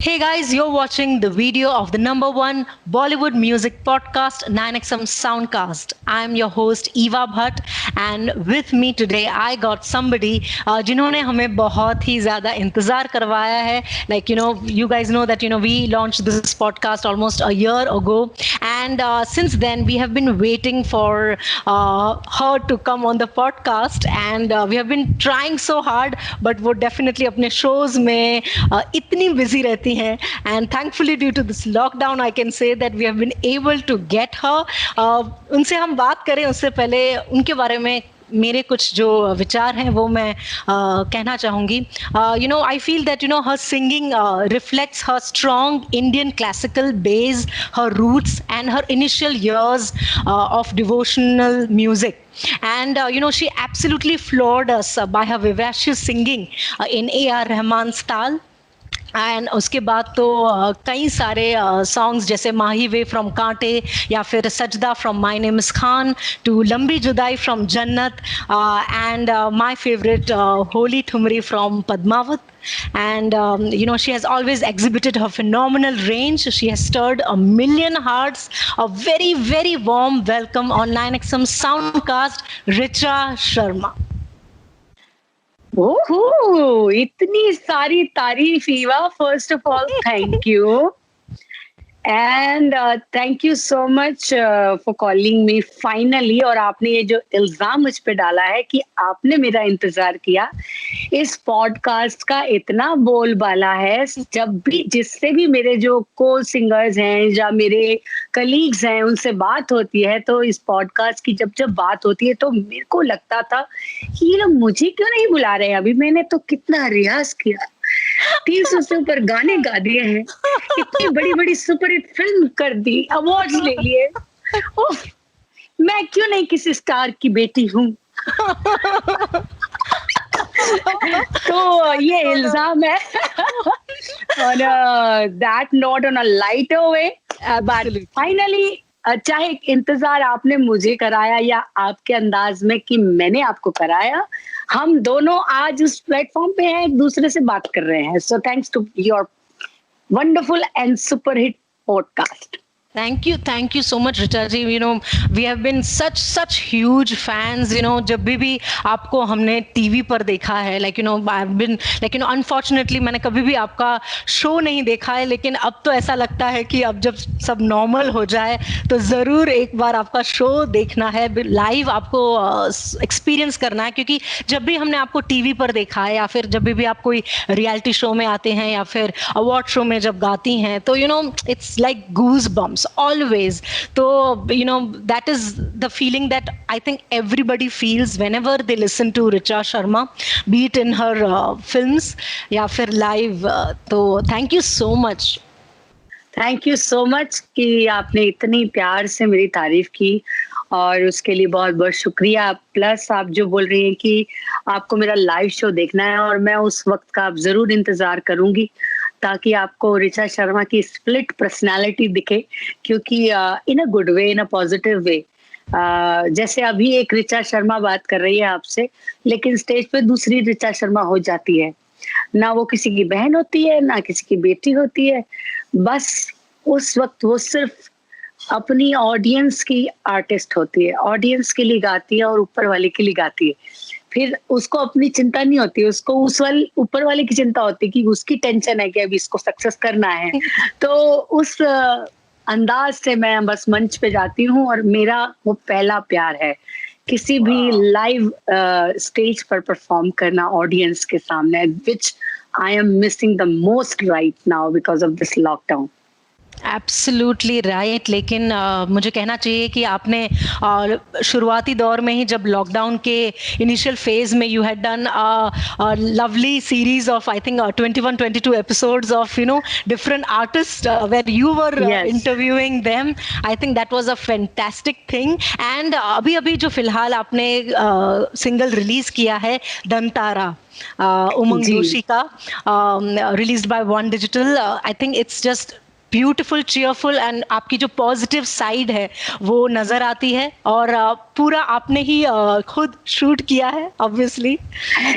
Hey guys, you're watching the video of the number one Bollywood music podcast, 9XM Soundcast. I'm your host Eva Bhatt, and with me today I got somebody जिन्होंने हमें बहुत ही ज़्यादा इंतज़ार करवाया है. Like you guys know that we launched this podcast almost a year ago, and since then we have been waiting for her to come on the podcast, and we have been trying so hard, but वो definitely अपने shows में इतनी busy रहती हैं, and thankfully due to this lockdown I can say that we have been able to get her. उनसे हम बात करें उससे पहले उनके बारे में मेरे कुछ जो विचार हैं वो मैं कहना चाहूँगी. I feel that her singing reflects her strong Indian classical base, her roots and her initial years of devotional music. And she absolutely floored us by her vivacious singing in A.R. Rahman's ताल. And उसके बाद तो कई सारे songs जैसे माही way from कांटे या फिर सजदा from my name is Khan to लंबी जुदाई from Jannat and my favourite Holi ठुमरी फ्रॉम Padmaavat. And she has always exhibited her phenomenal range. She has stirred a million hearts. A very, very warm welcome on 9XM Soundcast, Richa Sharma. ओह, इतनी सारी तारीफ Eva. First of all thank you and thank you so much for calling me finally. और आपने ये जो इल्जाम मुझ पे डाला है कि आपने मेरा इंतजार किया, इस पॉडकास्ट का इतना बोलबाला है. जब भी जिससे भी मेरे जो को सिंगर्स हैं या मेरे कलीग्स हैं उनसे बात होती है, तो इस पॉडकास्ट की जब बात होती है तो मेरे को लगता था कि ये लोग मुझे क्यों नहीं बुला रहे. अभी मैंने तो कितना रियाज किया, 300 से ऊपर गाने गा दिए हैं, इतनी बड़ी बड़ी सुपर हिट फिल्म कर दी, अवार्ड्स ले लिए. मैं क्यों नहीं किसी स्टार की बेटी हूँ. तो ये इल्जाम है. on that note, on a lighter way, but finally चाहे इंतजार आपने मुझे कराया या आपके अंदाज में कि मैंने आपको कराया, हम दोनों आज उस प्लेटफॉर्म पे हैं, एक दूसरे से बात कर रहे हैं. So thanks to your wonderful and super hit podcast. Thank you so much, Richa ji. We have been such huge fans. जब भी आपको हमने टीवी पर देखा है, I've been unfortunately मैंने कभी भी आपका शो नहीं देखा है, लेकिन अब तो ऐसा लगता है कि अब जब सब नॉर्मल हो जाए तो ज़रूर एक बार आपका शो देखना है, लाइव आपको एक्सपीरियंस करना है. क्योंकि जब भी हमने आपको टीवी पर देखा है या फिर जब भी आप कोई रियलिटी शो में आते हैं या फिर अवार्ड शो में जब गाती हैं, तो it's like goose bumps always. So that is the feeling that I think everybody feels whenever they listen to Richa Sharma, be it in her films या फिर live. तो thank you so much. Thank you so much कि आपने इतनी प्यार से मेरी तारीफ की, और उसके लिए बहुत बहुत शुक्रिया. प्लस आप जो बोल रही हैं कि आपको मेरा लाइव शो देखना है, और मैं उस वक्त का आप जरूर इंतजार करूंगी ताकि आपको ऋचा शर्मा की स्प्लिट पर्सनालिटी दिखे. क्योंकि इन a good way, in a positive way. जैसे अभी एक ऋचा शर्मा बात कर रही है आपसे, लेकिन स्टेज पे दूसरी ऋचा शर्मा हो जाती है. ना वो किसी की बहन होती है, ना किसी की बेटी होती है. बस उस वक्त वो सिर्फ अपनी ऑडियंस की आर्टिस्ट होती है, ऑडियंस के लिए गाती है और ऊपर वाले के लिए गाती है. फिर उसको अपनी चिंता नहीं होती, उसको ऊपर वाले की चिंता होती है कि उसकी टेंशन है कि अभी इसको सक्सेस करना है. तो उस अंदाज से मैं बस मंच पे जाती हूँ, और मेरा वो पहला प्यार है किसी भी लाइव स्टेज पर परफॉर्म करना ऑडियंस के सामने, which I am missing the most right now because of this lockdown. Absolutely right. लेकिन मुझे कहना चाहिए कि आपने शुरुआती दौर में ही जब लॉकडाउन के इनिशियल फेज में you had done lovely series of I think 21-22 episodes of different artist where you were interviewing them. I think that was a fantastic thing. And अभी जो फिलहाल आपने सिंगल रिलीज किया है दंतारा, उमंग जोशी का, released by one digital. I think it's just beautiful, cheerful and आपकी जो positive side है वो नजर आती है। और पूरा आपने ही खुद शूट किया है ऑब्वियसली।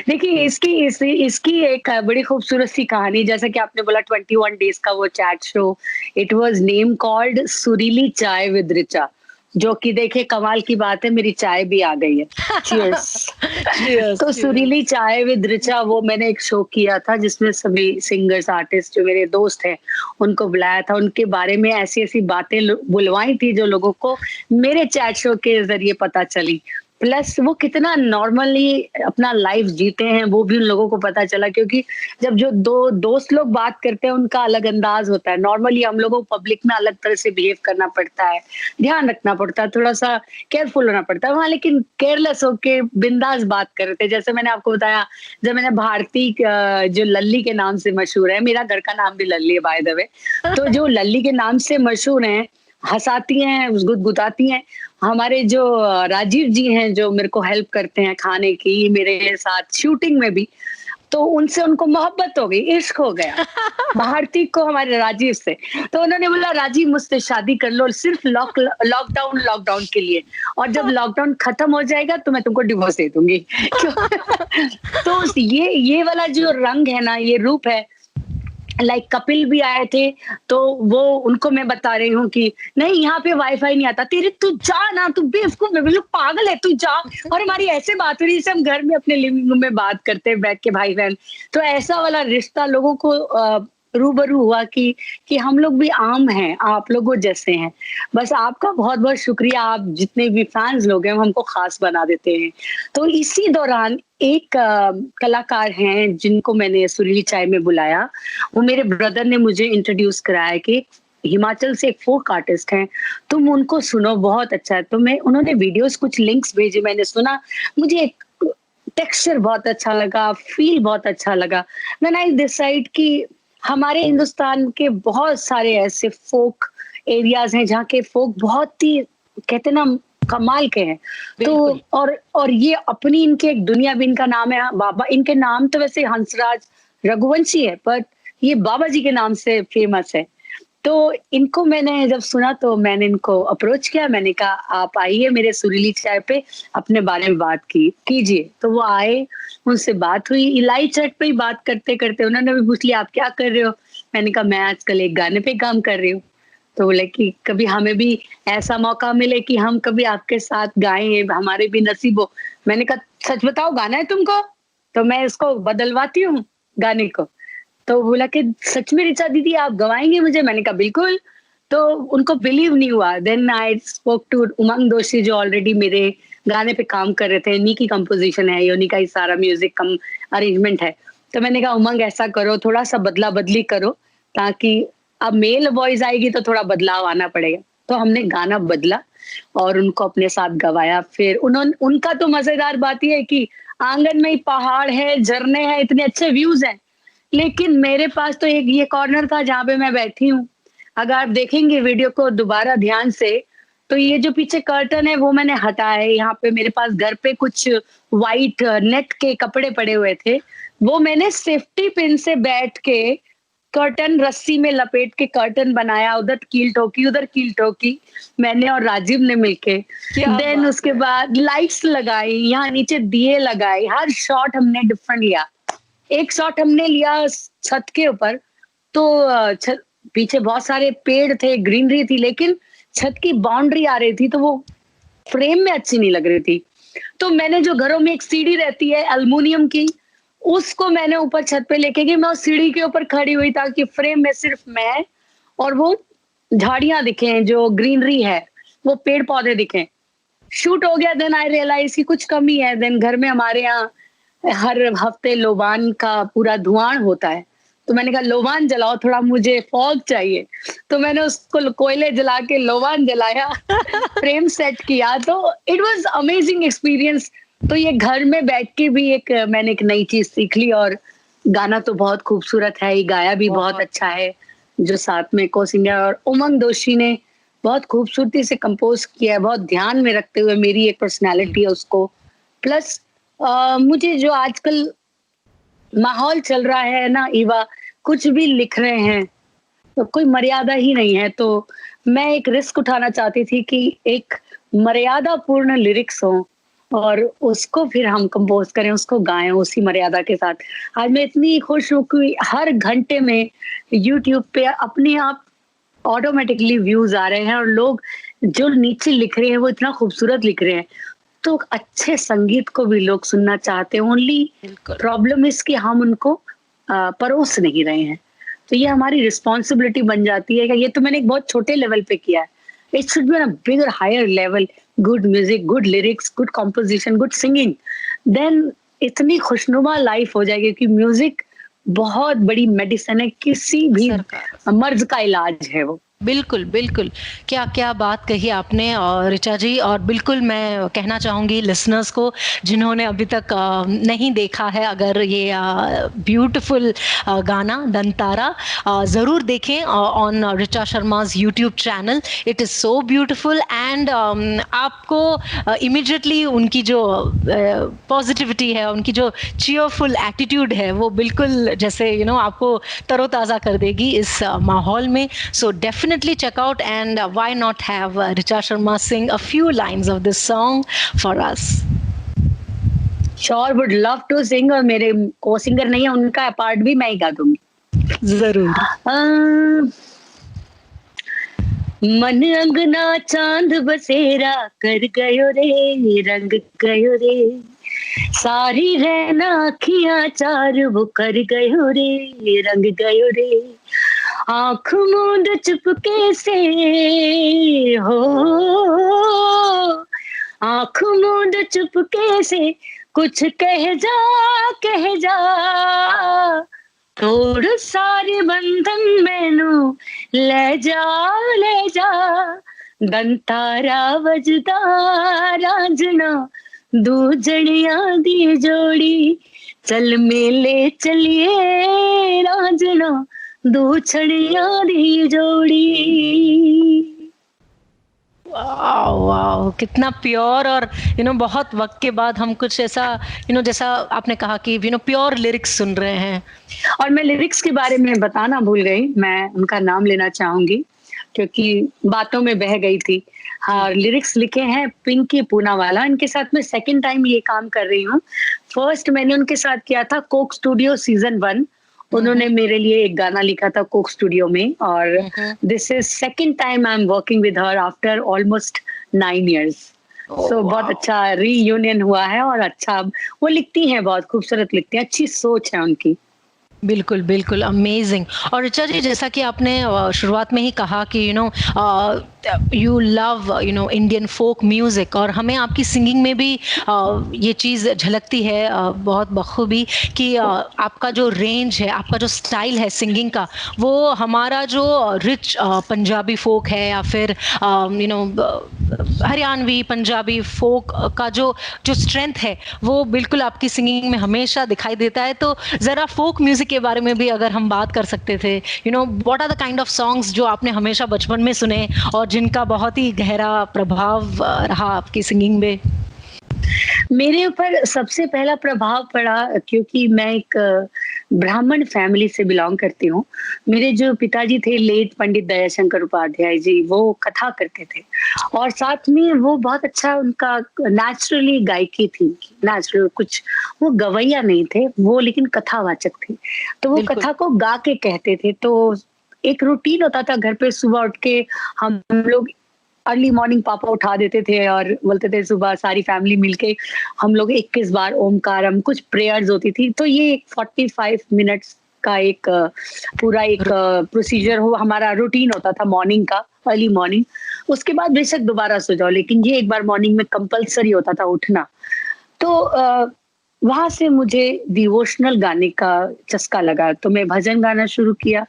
देखिए इसकी एक बड़ी खूबसूरत सी कहानी, जैसा कि आपने बोला 21 डेज का वो chat show, it was name called सुरीली चाय विद रिचा, जो कि देखिए कमाल की बात है, मेरी चाय भी आ गई है। चीयर्स। तो सुरीली चाय विद रिचा वो मैंने एक शो किया था जिसमें सभी सिंगर्स आर्टिस्ट जो मेरे दोस्त हैं उनको बुलाया था, उनके बारे में ऐसी ऐसी बातें बुलवाई थी जो लोगों को मेरे चैट शो के जरिए पता चली। प्लस वो कितना नॉर्मली अपना लाइफ जीते हैं वो भी उन लोगों को पता चला, क्योंकि जब जो दो दोस्त लोग बात करते हैं उनका अलग अंदाज होता है। नॉर्मली हम लोगों को पब्लिक में अलग तरह से बिहेव करना पड़ता है, ध्यान रखना पड़ता है, थोड़ा सा केयरफुल होना पड़ता है। वहां लेकिन केयरलेस होके बिंदास बात कर रहे थे। जैसे मैंने आपको बताया, जब मैंने भारती जो लल्ली के नाम से मशहूर है, मेरा घर का नाम भी लल्ली है बाय द वे, तो जो लल्ली के नाम से मशहूर हैं, हंसाती हैं, गुदगुदाती हैं, हमारे जो राजीव जी हैं जो मेरे को हेल्प करते हैं खाने की, मेरे साथ शूटिंग में भी, तो उनसे उनको मोहब्बत हो गई, इश्क हो गया भारती को हमारे राजीव से। तो उन्होंने बोला राजीव मुझसे शादी कर लो सिर्फ लॉकडाउन के लिए, और जब लॉकडाउन खत्म हो जाएगा तो मैं तुमको डिवोर्स दे दूंगी। तो ये वाला जो रंग है ना, ये रूप है। लाइक कपिल भी आए थे, तो वो उनको मैं बता रही हूँ कि नहीं यहाँ पे वाईफाई नहीं आता, तेरे तू जा ना, तू बेवकूफ है, बिल्कुल पागल है, तू जा। और हमारी ऐसे बात हो रही है, हम घर में अपने लिविंग रूम में बात करते हैं बैठ के भाई बहन। तो ऐसा वाला रिश्ता लोगों को रूबरू हुआ कि हम लोग भी आम हैं, आप लोगों जैसे हैं। बस आपका बहुत बहुत शुक्रिया, आप जितने भी फैंस लोग हैं हमको खास बना देते हैं। तो इसी दौरान एक कलाकार हैं जिनको मैंने सुरीली चाय में बुलाया, वो मेरे ब्रदर ने मुझे इंट्रोड्यूस कराया कि हिमाचल से एक फोक आर्टिस्ट हैं, तुम उनको सुनो, बहुत अच्छा है। तो मैं उन्होंने वीडियोस कुछ लिंक्स भेजे, मैंने सुना, मुझे एक टेक्सचर बहुत अच्छा लगा, फील बहुत अच्छा लगा। देन आई डिसाइड कि हमारे हिंदुस्तान के बहुत सारे ऐसे फोक एरियाज हैं जहाँ के फोक बहुत ही कहते ना कमाल के हैं। तो और ये अपनी इनके एक दुनिया भी, इनका नाम है बाबा, इनके नाम तो वैसे हंसराज रघुवंशी है, पर ये बाबा जी के नाम से फेमस है। तो इनको मैंने जब सुना तो मैंने इनको अप्रोच किया, मैंने कहा आप आइए मेरे सुरीली चाय पे अपने बारे में बात कीजिए। तो वो आए, उनसे बात हुई, इलाई चैट पे ही बात करते करते उन्होंने भी पूछ लिया आप क्या कर रहे हो। मैंने कहा मैं आजकल एक गाने पे काम कर रही हूँ। तो बोले कि कभी हमें भी ऐसा मौका मिले कि हम कभी आपके साथ गाएं, हमारे भी नसीब हो। मैंने कहा सच बताओ गाना है तुमको, तो मैं इसको बदलवाती हूँ गाने को। तो बोला कि सच में रिचा दीदी आप गवाएंगे मुझे, मैंने कहा बिल्कुल। तो उनको बिलीव नहीं हुआ। देन आई स्पोक टू उमंग दोशी जो ऑलरेडी मेरे गाने पे काम कर रहे थे, इन्हीं की कंपोजिशन है, योनी का ही सारा म्यूजिक कम अरेंजमेंट है। तो मैंने कहा उमंग ऐसा करो, थोड़ा सा बदला बदली करो, ताकि अब मेल वॉइस आएगी तो थोड़ा बदलाव आना पड़ेगा। तो हमने गाना बदला और उनको अपने साथ गवाया। फिर उनका तो मजेदार बात यह है कि आंगन में ही पहाड़ है, झरने हैं, इतने अच्छे व्यूज हैं, लेकिन मेरे पास तो एक ये कॉर्नर था जहां पे मैं बैठी हूँ। अगर आप देखेंगे वीडियो को दोबारा ध्यान से, तो ये जो पीछे कर्टन है वो मैंने हटाया है। यहाँ पे मेरे पास घर पे कुछ वाइट नेट के कपड़े पड़े हुए थे, वो मैंने सेफ्टी पिन से बैठ के कर्टन रस्सी में लपेट के कर्टन बनाया, उधर कील ठोकी उधर कील ठोकी, मैंने और राजीव ने मिलके। देन उसके बाद लाइट्स लगाई, यहाँ नीचे दिए लगाए, हर शॉट हमने डिफरेंट लिया। एक शॉट हमने लिया छत के ऊपर, तो पीछे बहुत सारे पेड़ थे, ग्रीनरी थी, लेकिन छत की बाउंड्री आ रही थी तो वो फ्रेम में अच्छी नहीं लग रही थी। तो मैंने जो घरों में एक सीढ़ी रहती है एल्युमिनियम की, उसको मैंने ऊपर छत पे लेके गई, मैं उस सीढ़ी के ऊपर खड़ी हुई ताकि फ्रेम में सिर्फ मैं और वो झाड़ियां दिखे, जो ग्रीनरी है, वो पेड़ पौधे दिखे। शूट हो गया। देन आई रियलाइज की कुछ कमी है। देन घर में हमारे यहाँ हर हफ्ते लोबान का पूरा धुआं होता है, तो मैंने कहा लोबान जलाओ, थोड़ा मुझे फॉग चाहिए। तो मैंने उसको कोयले जला के लोबान जलाया, फ्रेम सेट किया। तो इट वाज अमेजिंग एक्सपीरियंस। तो ये घर में बैठ के भी मैंने एक नई चीज सीख ली। और गाना तो बहुत खूबसूरत है, ये गाया भी बहुत अच्छा है, जो साथ में को सिंगर और उमंग दोशी ने बहुत खूबसूरती से कंपोज किया है, बहुत ध्यान में रखते हुए मेरी एक पर्सनालिटी है उसको। प्लस मुझे जो आजकल माहौल चल रहा है ना ईवा, कुछ भी लिख रहे हैं कोई मर्यादा ही नहीं है। तो मैं एक रिस्क उठाना चाहती थी कि एक मर्यादा पूर्ण लिरिक्स हो और उसको फिर हम कंपोज करें, उसको गाएं उसी मर्यादा के साथ। आज मैं इतनी खुश हूँ कि हर घंटे में यूट्यूब पे अपने आप ऑटोमेटिकली व्यूज आ रहे हैं और लोग जो नीचे लिख रहे हैं वो इतना खूबसूरत लिख रहे हैं। तो अच्छे संगीत को भी लोग सुनना चाहते हैं। ओनली बिल्कुल प्रॉब्लम इस कि हम उनको परोस नहीं रहे हैं। तो ये हमारी रिस्पॉन्सिबिलिटी बन जाती है कि ये तो मैंने एक बहुत छोटे लेवल पे किया है। It should be on a bigger higher level. Good music, good lyrics, good composition, good singing, then इतनी खुशनुमा लाइफ हो जाएगी कि म्यूजिक बहुत बड़ी मेडिसिन है, किसी भी सरकार। मर्ज का इलाज है वो। बिल्कुल, बिल्कुल। क्या क्या बात कही आपने ऋचा जी, और बिल्कुल मैं कहना चाहूँगी लिसनर्स को जिन्होंने अभी तक नहीं देखा है, अगर ये ब्यूटीफुल गाना दंतारा ज़रूर देखें on Richa Sharma's YouTube channel. It is so beautiful and आपको इमीडिएटली उनकी जो पॉजिटिविटी है, उनकी जो चीयरफुल एटीट्यूड है, वो बिल्कुल जैसे आपको तरोताज़ा कर देगी इस माहौल में। सो definitely check out, and why not have Richa Sharma sing a few lines of this song for us? Sure, would love to sing. और मेरे को सिंगर नहीं है, उनका पार्ट भी मैं ही गा दूंगी। जरूर। मन अंगना चांद बसेरा कर गयो रे, रंग गयो रे, सारी रहना अखियां चार वो कर गयो रे, रंग गयो रे, आँख मूंद चुपके से हो, आँख मूंद चुपके से कुछ कह जा, कह जा, तोड़ सारे बंधन मैनू ले जा, ले जा, दंतारा वजदा रांझना, दू जड़ियां दी जोड़ी, चल मेले चलिए रांझना, दो छड़ियां दी जोड़ी। वाह वाह, कितना प्योर। और बहुत वक्त के बाद हम कुछ ऐसा जैसा आपने कहा कि प्योर लिरिक्स सुन रहे हैं। और मैं लिरिक्स के बारे में बताना भूल गई, मैं उनका नाम लेना चाहूंगी क्योंकि बातों में बह गई थी। हाँ, लिरिक्स लिखे हैं पिंकी पूनावाला। इनके साथ मैं सेकंड टाइम ये काम कर रही हूँ। फर्स्ट मैंने उनके साथ किया था कोक स्टूडियो सीजन 1। उन्होंने मेरे लिए एक गाना लिखा था कोक स्टूडियो में, और this is second time I am working with her after almost 9 years। सो बहुत अच्छा रीयूनियन हुआ है। और अच्छा, वो लिखती हैं, बहुत खूबसूरत लिखती हैं, अच्छी सोच है उनकी। बिल्कुल बिल्कुल, अमेजिंग। और ऋचा जी, जैसा कि आपने शुरुआत में ही कहा कि you love Indian folk music, और हमें आपकी सिंगिंग में भी ये चीज़ झलकती है बहुत बखूबी कि आपका जो रेंज है, आपका जो स्टाइल है सिंगिंग का, वो हमारा जो रिच पंजाबी फोक है या फिर हरियाणवी पंजाबी फोक का जो स्ट्रेंथ है, वो बिल्कुल आपकी सिंगिंग में हमेशा दिखाई देता है। तो ज़रा फोक म्यूज़िक के बारे में भी अगर हम बात कर सकते थे, what are the kind of songs जो आपने हमेशा बचपन में सुने और जिनका बहुत ही गहरा प्रभाव रहा आपकी सिंगिंग में? मेरे ऊपर सबसे पहला प्रभाव पड़ा क्योंकि मैं एक ब्राह्मण फैमिली से बिलोंग करती हूँ। मेरे जो पिताजी थे लेट पंडित दयाशंकर उपाध्याय जी, वो कथा करते थे और साथ में वो बहुत अच्छा, उनका नेचुरली गायकी थी, नेचुरल कुछ, वो गवैया नहीं थे वो, लेकिन कथावाचक थे। तो वो कथा को गा के कहते थे। तो एक रूटीन होता था घर पे, सुबह उठ के हम लोग अर्ली मॉर्निंग पापा उठा देते थे और बोलते थे सुबह सारी फैमिली मिलके हम लोग 21 बार ओमकारम, कुछ प्रेयर्स होती थी। तो ये 45 मिनट्स का एक पूरा एक प्रोसीजर हो, हमारा रूटीन होता था मॉर्निंग का, अर्ली मॉर्निंग। उसके बाद बेशक दोबारा सो जाओ, लेकिन ये एक बार मॉर्निंग में कंपलसरी होता था उठना। तो वहां से मुझे डिवोशनल गाने का चस्का लगा, तो मैं भजन गाना शुरू किया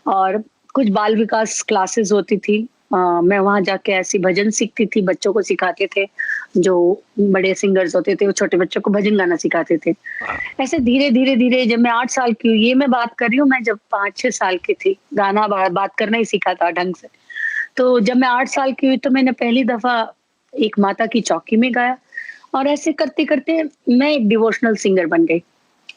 और कुछ बाल विकास क्लासेस होती थी। मैं वहां जाके ऐसी भजन सीखती थी, बच्चों को सिखाते थे, जो बड़े सिंगर्स होते थे वो छोटे बच्चों को भजन गाना सिखाते थे। ऐसे धीरे धीरे धीरे जब मैं 8 साल की हुई, ये मैं बात कर रही हूँ, मैं जब 5-6 साल की थी, गाना बात करना ही सीखा था ढंग से। तो जब मैं 8 साल की हुई तो मैंने पहली दफा एक माता की चौकी में गाया और ऐसे करते करते मैं एक डिवोशनल सिंगर बन गई।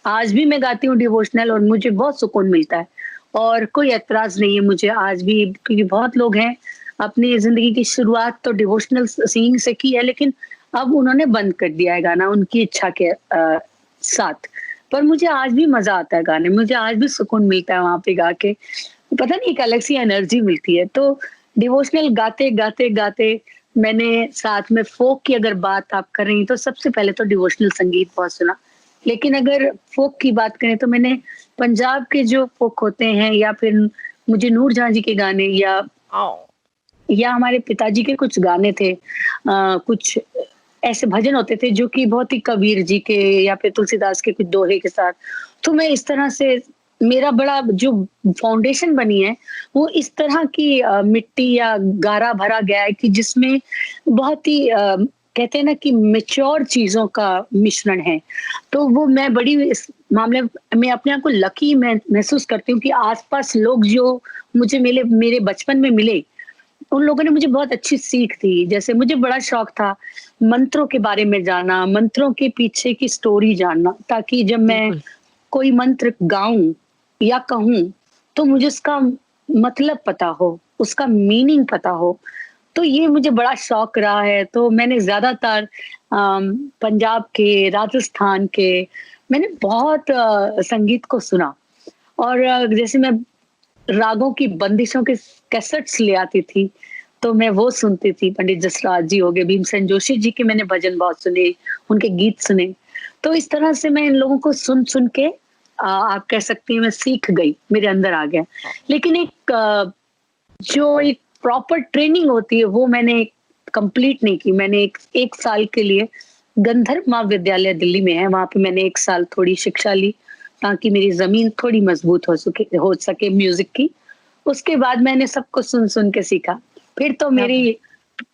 आज भी मैं गाती हूँ डिवोशनल और मुझे बहुत सुकून मिलता है। और कोई ऐतराज नहीं है मुझे आज भी, क्योंकि बहुत लोग हैं अपनी जिंदगी की शुरुआत तो डिवोशनल सिंगिंग से की है, लेकिन अब उन्होंने बंद कर दिया है गाना उनकी इच्छा के साथ। पर मुझे आज भी मजा आता है गाने, मुझे आज भी सुकून मिलता है वहां पे गा के, पता नहीं एक अलग सी एनर्जी मिलती है। तो डिवोशनल गाते गाते गाते मैंने साथ में फोक की अगर बात आप कर रही हैं, तो सबसे पहले तो डिवोशनल संगीत बहुत सुना। लेकिन अगर फोक की बात करें तो मैंने पंजाब के जो फोक होते हैं, या फिर मुझे नूरजहां जी के गाने, या हमारे पिताजी के कुछ गाने थे, कुछ ऐसे भजन होते थे जो कि बहुत ही कबीर जी के या फिर तुलसीदास के कुछ दोहे के साथ। तो मैं इस तरह से, मेरा बड़ा जो फाउंडेशन बनी है वो इस तरह की मिट्टी या गारा भरा गया है कि जिसमें बहुत ही कहते हैं ना कि मेच्योर चीजों का मिश्रण है। तो वो मैं बड़ी इस मामले में अपने आप को लकी मैं महसूस करती हूँ कि आसपास लोग जो मुझे मिले, मेरे बचपन में मिले, उन लोगों ने मुझे बहुत अच्छी सीख दी। जैसे मुझे बड़ा शौक था मंत्रों के बारे में जानना, मंत्रों के पीछे की स्टोरी जानना, ताकि जब मैं कोई मंत्र गाऊं या कहूं तो मुझे उसका मतलब पता हो, उसका मीनिंग पता हो। तो ये मुझे बड़ा शौक रहा है। तो मैंने ज्यादातर पंजाब के, राजस्थान के, मैंने बहुत संगीत को सुना। और जैसे मैं रागों की बंदिशों के कैसेट्स ले आती थी, तो मैं वो सुनती थी। पंडित जसराज जी हो गए, भीमसेन जोशी जी के मैंने भजन बहुत सुने, उनके गीत सुने। तो इस तरह से मैं इन लोगों को सुन सुन के आप कह सकती हैं मैं सीख गई, मेरे अंदर आ गया। लेकिन जो एक प्रॉपर ट्रेनिंग होती है वो मैंने कंप्लीट नहीं की। मैंने एक साल के लिए गंधर्व महाविद्यालय दिल्ली में है, वहां पे मैंने एक साल थोड़ी शिक्षा ली ताकि मेरी जमीन थोड़ी मजबूत हो सके म्यूजिक की। उसके बाद मैंने सबको सुन सुन के सीखा। फिर तो मेरी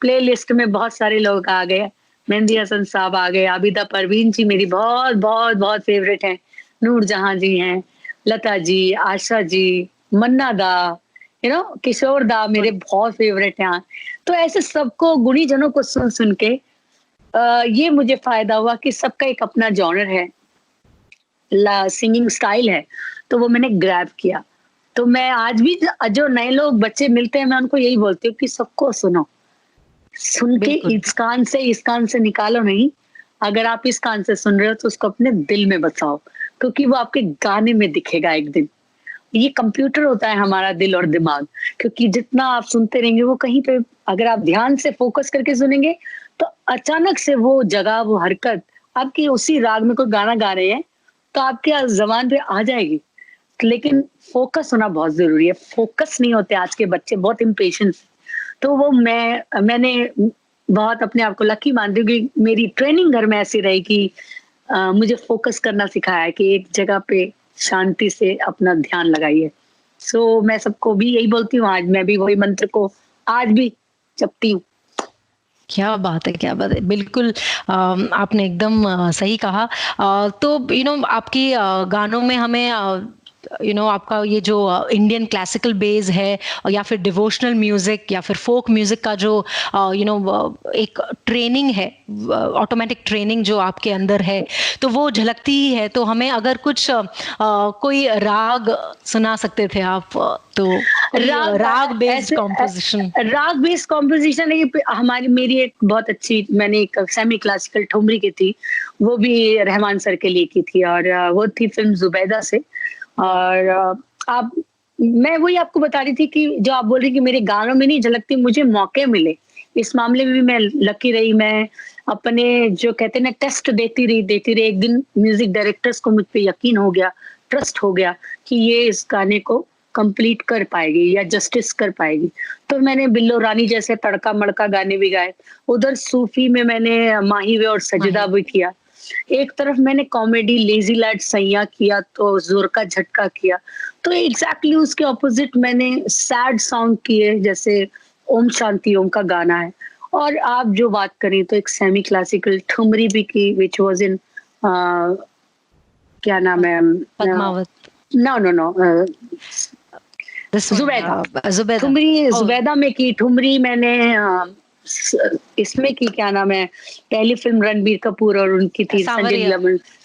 प्लेलिस्ट में बहुत सारे लोग आ गए, मेहंदी हसन साहब आ गए, आबिदा परवीन जी मेरी बहुत बहुत बहुत फेवरेट हैं, नूरजहां जी हैं, लता जी, आशा जी, मन्ना दा, किशोर दा मेरे बहुत फेवरेट हैं। तो ऐसे सबको, गुणी जनों को सुन सुन के ये मुझे फायदा हुआ कि सबका एक अपना जॉनर है, सिंगिंग स्टाइल है, तो वो मैंने ग्रैब किया। तो मैं आज भी जो नए लोग बच्चे मिलते हैं, मैं उनको यही बोलती हूँ कि सबको सुनो, सुन के इस कान से निकालो नहीं। अगर आप इस कान से सुन रहे हो तो उसको अपने दिल में बसाओ, क्योंकि वो आपके गाने में दिखेगा एक दिन। ये कंप्यूटर होता है हमारा दिल और दिमाग, क्योंकि जितना आप सुनते रहेंगे वो कहीं पे, अगर आप ध्यान से फोकस करके सुनेंगे तो अचानक से वो जगह, वो हरकत आपकी उसी राग में कोई गाना गा रहे हैं तो आपके जबान पे आ जाएगी। लेकिन फोकस होना बहुत जरूरी है। फोकस नहीं होते आज के बच्चे, बहुत इम्पेशेंट। तो वो मैंने बहुत अपने आप को लकी मानती हूँ कि मेरी ट्रेनिंग घर में ऐसी रही कि मुझे फोकस करना सिखाया है कि एक जगह पे शांति से अपना ध्यान लगाइए। सो मैं सबको भी यही बोलती हूँ, आज मैं भी वही मंत्र को आज भी जपती हूँ। क्या बात है, क्या बात है, बिल्कुल आपने एकदम सही कहा। तो आपकी गानों में हमें आपका ये जो इंडियन क्लासिकल बेस है, या फिर डिवोशनल म्यूजिक या फिर फोक म्यूजिक का जो एक ट्रेनिंग है, ऑटोमेटिक ट्रेनिंग जो आपके अंदर है, तो वो झलकती ही है। तो हमें अगर कुछ कोई राग सुना सकते थे आप, तो राग बेस्ड कॉम्पोजिशन है। हमारी मेरी एक बहुत अच्छी, मैंने एक सेमी क्लासिकल ठुमरी की थी, वो भी रहमान सर के लिए की थी, और वो थी फिल्म जुबैदा से। और आप, मैं वही आपको बता रही थी कि जो आप बोल रही कि मेरे गानों में नहीं झलकती, मुझे मौके मिले इस मामले में भी मैं लकी रही। मैं अपने जो कहते हैं ना टेस्ट देती रही। एक दिन म्यूजिक डायरेक्टर्स को मुझ पे यकीन हो गया, ट्रस्ट हो गया कि ये इस गाने को कंप्लीट कर पाएगी या जस्टिस कर पाएगी। तो मैंने बिल्लो रानी जैसे तड़का मड़का गाने भी गाए, उधर सूफी में मैंने माही वे और सजदा भी किया, एक तरफ मैंने कॉमेडी लेजी लैड सैया किया, तो जोर का झटका किया। तो एग्जैक्टली उसके ऑपोजिट मैंने सैड सॉन्ग किए, जैसे ओम शांति ओम का गाना है। और आप जो बात करें तो एक सेमी क्लासिकल ठुमरी भी की, विच वाज इन क्या नाम है, पद्मावत, नो जुबैदा, ठुमरी जुबैदा में की ठुमरी मैंने। इसमें की क्या नाम है, पहली फिल्म रणबीर कपूर और उनकी थी संजय लीला,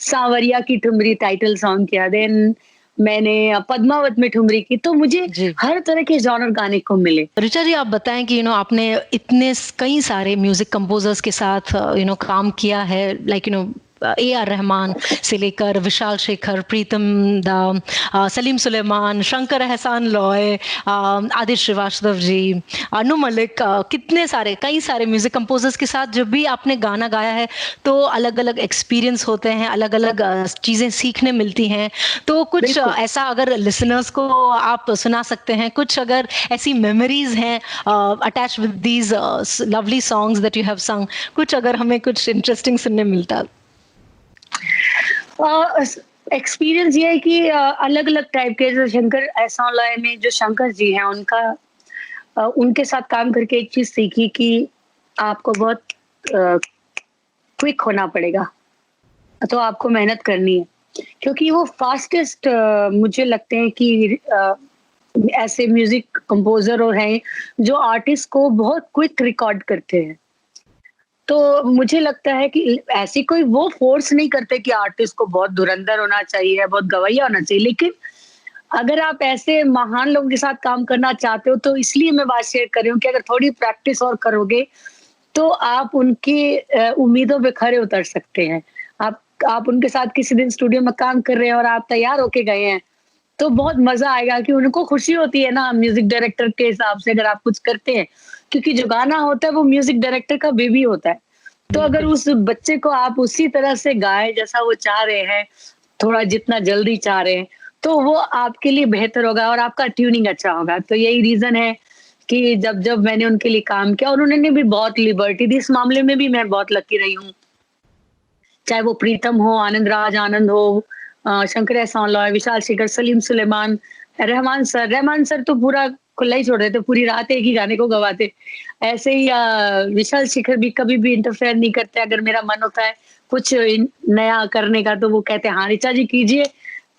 सांवरिया की ठुमरी टाइटल सॉन्ग किया। देन मैंने पद्मावत में ठुमरी की, तो मुझे जी। हर तरह के जॉनर गाने को मिले। ऋचा जी, आप बताएं कि आपने इतने कई सारे म्यूजिक कंपोजर्स के साथ काम किया है, लाइक ए आर रहमान से लेकर विशाल शेखर, प्रीतम दा, सलीम सुलेमान, शंकर एहसान लॉय, आदित्य श्रीवास्तव जी, अनु मलिक, कितने सारे कई सारे म्यूजिक कंपोजर्स के साथ जब भी आपने गाना गाया है तो अलग अलग एक्सपीरियंस होते हैं, अलग अलग चीज़ें सीखने मिलती हैं। तो कुछ ऐसा अगर लिसनर्स को आप सुना सकते हैं, कुछ अगर ऐसी मेमोरीज हैं attach with these lovely songs that you have संग, कुछ अगर हमें कुछ इंटरेस्टिंग सुनने मिलता। एक्सपीरियंस ये है कि अलग अलग टाइप के, जो शंकर एहसान लॉय में जो शंकर जी हैं, उनके साथ काम करके एक चीज सीखी कि आपको बहुत क्विक होना पड़ेगा, तो आपको मेहनत करनी है, क्योंकि वो फास्टेस्ट मुझे लगते हैं कि ऐसे म्यूजिक कंपोजर और हैं जो आर्टिस्ट को बहुत क्विक रिकॉर्ड करते हैं। तो मुझे लगता है कि ऐसी कोई वो फोर्स नहीं करते कि आर्टिस्ट को बहुत धुरंधर होना चाहिए, बहुत गवैया होना चाहिए, लेकिन अगर आप ऐसे महान लोगों के साथ काम करना चाहते हो तो इसलिए मैं बात शेयर कर रही हूँ कि अगर थोड़ी प्रैक्टिस और करोगे तो आप उनकी उम्मीदों पे खरे उतर सकते हैं। आप उनके साथ किसी दिन स्टूडियो में काम कर रहे हैं और आप तैयार होके गए हैं तो बहुत मजा आएगा, कि उनको खुशी होती है ना म्यूजिक डायरेक्टर के हिसाब से अगर आप कुछ करते हैं, क्योंकि जो गाना होता है वो म्यूजिक डायरेक्टर का बेबी होता है। तो अगर उस बच्चे को आप उसी तरह से गाए जैसा वो चाह रहे हैं, थोड़ा जितना जल्दी चाह रहे हैं, तो वो आपके लिए बेहतर होगा और आपका ट्यूनिंग अच्छा होगा। तो यही रीजन है कि जब जब मैंने उनके लिए काम किया और उन्होंने भी बहुत लिबर्टी दी, इस मामले में भी मैं बहुत लकी रही हूँ। चाहे वो प्रीतम हो, आनंद राज आनंद हो, शंकर एहसान लॉय, विशाल शेखर, सलीम सुलेमान, रहमान सर तो पूरा खुला ही छोड़ देते, पूरी रात एक ही गाने को गवाते। ऐसे ही विशाल शेखर भी कभी भी इंटरफेयर नहीं करते, अगर मेरा मन होता है कुछ नया करने का तो वो कहते हैं हाँ ऋचा जी कीजिए,